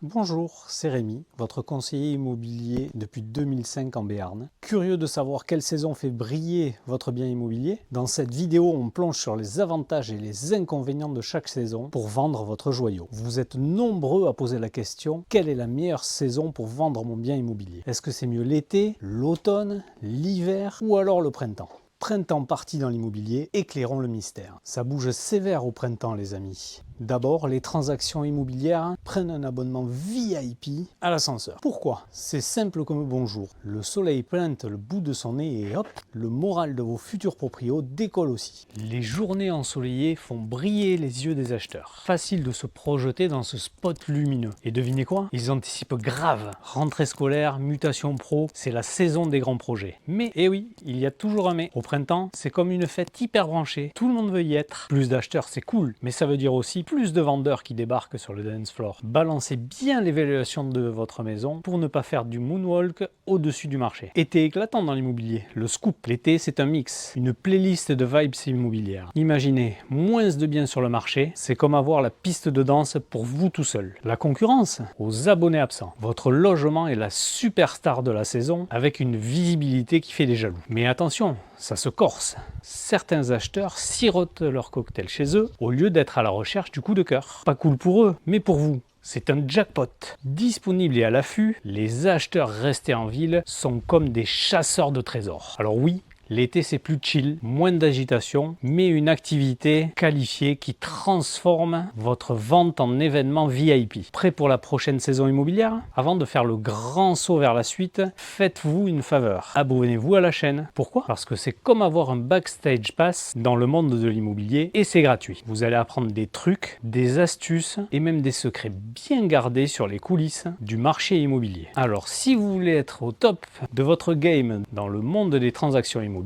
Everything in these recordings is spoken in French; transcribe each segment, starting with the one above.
Bonjour, c'est Rémi, votre conseiller immobilier depuis 2005 en Béarn. Curieux de savoir quelle saison fait briller votre bien immobilier? Dans cette vidéo, on plonge sur les avantages et les inconvénients de chaque saison pour vendre votre joyau. Vous êtes nombreux à poser la question, quelle est la meilleure saison pour vendre mon bien immobilier? Est-ce que c'est mieux l'été, l'automne, l'hiver ou alors le printemps? Printemps parti dans l'immobilier, éclairons le mystère. Ça bouge sévère au printemps les amis. D'abord, les transactions immobilières prennent un abonnement VIP à l'ascenseur. Pourquoi? C'est simple comme bonjour. Le soleil pointe le bout de son nez et hop, le moral de vos futurs proprios décolle aussi. Les journées ensoleillées font briller les yeux des acheteurs. Facile de se projeter dans ce spot lumineux. Et devinez quoi? Ils anticipent grave. Rentrée scolaire, mutation pro, c'est la saison des grands projets. Mais, eh oui, il y a toujours un mais. Au printemps, c'est comme une fête hyper branchée. Tout le monde veut y être. Plus d'acheteurs, c'est cool. Mais ça veut dire aussi plus de vendeurs qui débarquent sur le dance floor. Balancez bien l'évaluation de votre maison pour ne pas faire du moonwalk au-dessus du marché. Été éclatant dans l'immobilier. Le scoop, l'été, c'est un mix. Une playlist de vibes immobilières. Imaginez, moins de biens sur le marché, c'est comme avoir la piste de danse pour vous tout seul. La concurrence, aux abonnés absents. Votre logement est la superstar de la saison avec une visibilité qui fait des jaloux. Mais attention, ça se corse. Certains acheteurs sirotent leur cocktail chez eux au lieu d'être à la recherche du coup de cœur. Pas cool pour eux, mais pour vous. C'est un jackpot. Disponible et à l'affût, les acheteurs restés en ville sont comme des chasseurs de trésors. Alors oui, l'été c'est plus chill, moins d'agitation, mais une activité qualifiée qui transforme votre vente en événement VIP. Prêt pour la prochaine saison immobilière? Avant de faire le grand saut vers la suite, faites-vous une faveur. Abonnez-vous à la chaîne. Pourquoi? Parce que c'est comme avoir un backstage pass dans le monde de l'immobilier et c'est gratuit. Vous allez apprendre des trucs, des astuces et même des secrets bien gardés sur les coulisses du marché immobilier. Alors si vous voulez être au top de votre game dans le monde des transactions immobilières,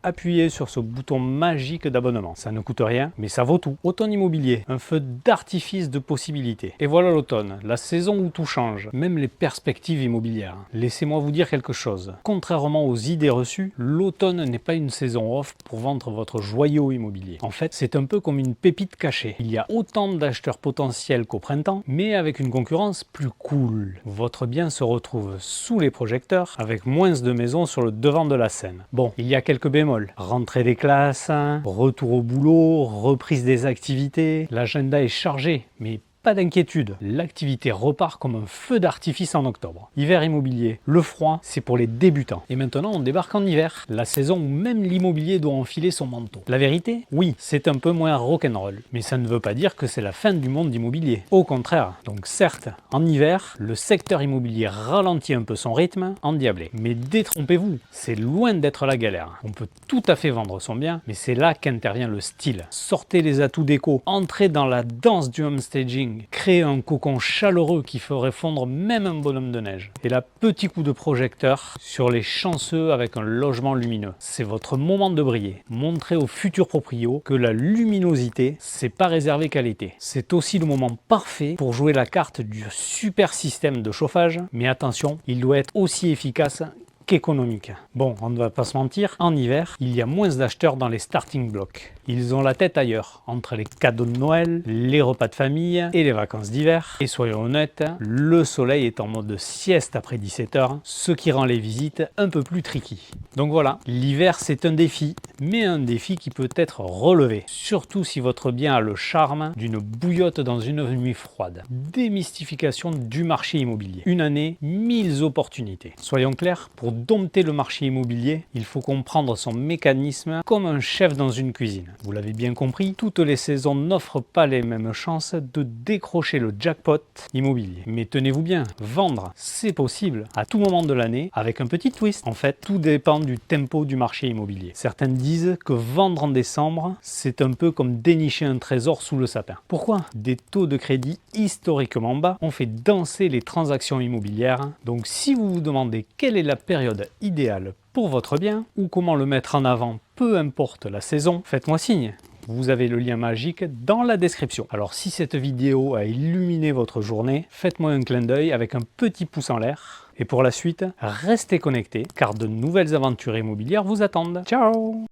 appuyez sur ce bouton magique d'abonnement. Ça ne coûte rien, mais ça vaut tout. Automne immobilier, un feu d'artifice de possibilités. Et voilà l'automne, la saison où tout change, même les perspectives immobilières. Laissez-moi vous dire quelque chose. Contrairement aux idées reçues, l'automne n'est pas une saison off pour vendre votre joyau immobilier. En fait, c'est un peu comme une pépite cachée. Il y a autant d'acheteurs potentiels qu'au printemps, mais avec une concurrence plus cool. Votre bien se retrouve sous les projecteurs, avec moins de maisons sur le devant de la scène. Bon, il y a quelques bémols. Rentrée des classes, retour au boulot, reprise des activités. L'agenda est chargé, mais pas d'inquiétude, l'activité repart comme un feu d'artifice en octobre. Hiver immobilier, le froid, c'est pour les débutants. Et maintenant, on débarque en hiver, la saison où même l'immobilier doit enfiler son manteau. La vérité, oui, c'est un peu moins rock'n'roll, mais ça ne veut pas dire que c'est la fin du monde immobilier. Au contraire, donc certes, en hiver, le secteur immobilier ralentit un peu son rythme, endiablé. Mais détrompez-vous, c'est loin d'être la galère. On peut tout à fait vendre son bien, mais c'est là qu'intervient le style. Sortez les atouts déco, entrez dans la danse du homestaging, créer un cocon chaleureux qui ferait fondre même un bonhomme de neige. Et là, petit coup de projecteur sur les chanceux avec un logement lumineux. C'est votre moment de briller. Montrez aux futurs proprios que la luminosité, c'est pas réservé qu'à l'été. C'est aussi le moment parfait pour jouer la carte du super système de chauffage. Mais attention, il doit être aussi efficace économique. Bon, on ne va pas se mentir, en hiver, il y a moins d'acheteurs dans les starting blocks. Ils ont la tête ailleurs, entre les cadeaux de Noël, les repas de famille et les vacances d'hiver. Et soyons honnêtes, le soleil est en mode sieste après 17h, ce qui rend les visites un peu plus tricky. Donc voilà, l'hiver c'est un défi, mais un défi qui peut être relevé. Surtout si votre bien a le charme d'une bouillotte dans une nuit froide. Démystification du marché immobilier. Une année, 1000 opportunités. Soyons clairs, pour dompter le marché immobilier, il faut comprendre son mécanisme comme un chef dans une cuisine. Vous l'avez bien compris, toutes les saisons n'offrent pas les mêmes chances de décrocher le jackpot immobilier. Mais tenez-vous bien, vendre, c'est possible à tout moment de l'année avec un petit twist. En fait, tout dépend du tempo du marché immobilier. Certains disent que vendre en décembre, c'est un peu comme dénicher un trésor sous le sapin. Pourquoi? Des taux de crédit historiquement bas ont fait danser les transactions immobilières. Donc si vous vous demandez quelle est la période idéale pour votre bien ou comment le mettre en avant, peu importe la saison, faites-moi signe. Vous avez le lien magique dans la description. Alors si cette vidéo a illuminé votre journée, faites-moi un clin d'œil avec un petit pouce en l'air. Et pour la suite, restez connectés car de nouvelles aventures immobilières vous attendent. Ciao!